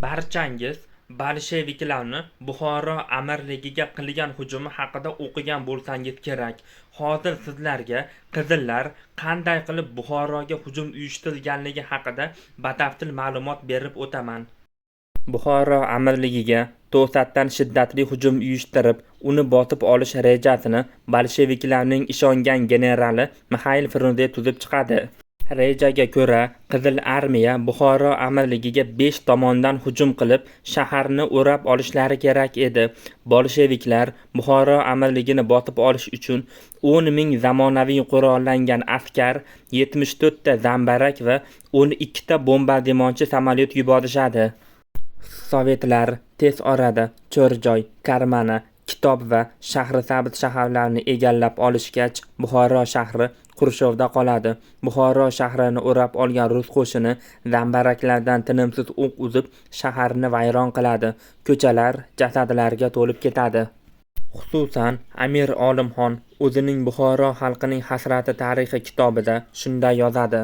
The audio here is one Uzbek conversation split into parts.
Barchangiz bolsheviklarni Buxoro amirligiga qilgan hujumi haqida o'qigan bo'lsangiz kerak. Hozir sizlarga qizillar qanday qilib Buxoroga hujum uyushtirganligi haqida batafsil ma'lumot berib o'taman. Buxoro amirligiga to'satdan shiddatli hujum uyushtirib, uni bosib olish rejasini bolsheviklarning ishongan generali Mixail Frunze tuzib chiqadi. Rejaga ko'ra, Qizil armiya Buxoro amirligiga 5 tomondan hujum qilib, shaharni o'rab olishlari kerak edi. Bolsheviklar Buxoro amirligini bosib olish uchun 10 ming zamonaviy qurollangan askar, 74 ta zambarak va 12 ta bombardimonchi samolyot yuborishadi. Sovetlar tez orada Cho'rjoy, Karmana, Kitob va Shahrisabz shaharlarini egallab olishgach, Buxoro shahri Qurshovda qoladi. Buxoro shahrini o'rab olgan rus qo'shini zambaraklardan tinimsiz o'q uzib, shaharni vayron qiladi. Ko'chalar jasadlarga to'lib ketadi. Xususan, Amir Olimxon o'zining Buxoro xalqining hasrati tarixi kitobida shunday yozadi.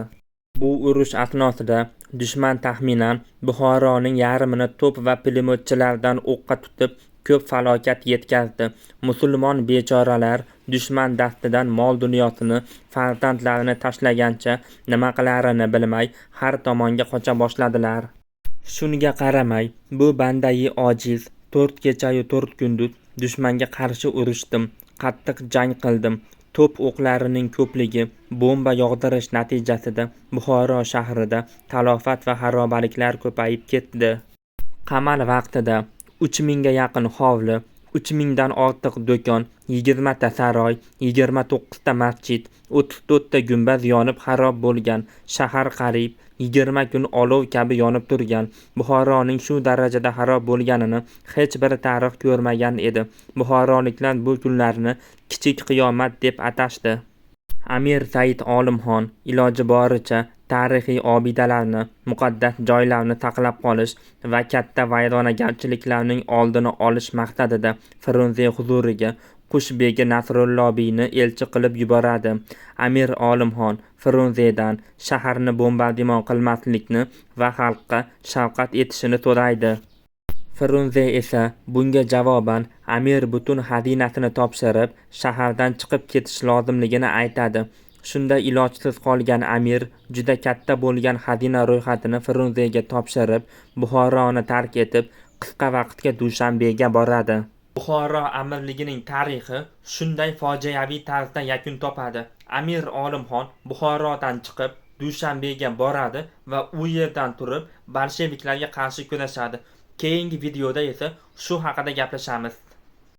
Bu urush asnosida dushman taxminan Buxoroning yarmini to'p va pulemyotchilardan o'qqa tutib, ko'p falokat yetkazdi. Musulmon bechoralar dushman dastidan mol-dunyosini, farzandlarini tashlagancha nima qilarini bilmay har tomonga qocha boshladilar. Shunga qaramay, bu bandai ojiz 4 kecha-yu 4 kunduz dushmanga qarshi urushdim, qattiq jang qildim. To'p o'qlarining ko'pligi, bomba yog'dirish natijasida Buxoro shahrida talofat va xarobaliklar ko'payib ketdi. Qamal vaqtida 3000 ga yaqin hovli, 3000 dan ortiq do'kon, 20 ta saroy, 29 ta masjid, 34 ta gumbaz yonib xarob bo'lgan. Shahar qariyb 20 kun olov kabi yonib turgan. Buxoroning shu darajada xarob bo'lganini hech bir tarix ko'rmagan edi. Buxoroliklar bu kunlarni kichik qiyomat deb atashdi. Amir Said Olimxon iloji boricha tarixiy obidalarni, muqaddas joylarni saqlab qolish va katta vayronagarchiliklarning oldini olish maqsadida Frunze huzuriga Qushbegi Nasrullobiyni elchi qilib yuboradi. Amir Olimxon Frunzedan shaharni bombardimon qilmaslikni va xalqqa shafqat etishini so'raydi. Frunze esa bunga javoban Amir butun xazinasini topshirib, shahardan chiqib ketish lozimligini aytadi. Shunda ilojsiz qolgan Amir juda katta bo'lgan xazina ro'yxatini Frunzega topshirib, Buxoroni tark etib, qisqa vaqtga Dushanbega boradi. Buxoro amirligining tarixi shunday fojiaviy tarzda yakun topadi. Amir Olimxon Buxorodan chiqib, Dushanbega boradi va u yerdan turib bolsheviklarga qarshi kurashadi. Keyingi videoda esa shu haqida gaplashamiz.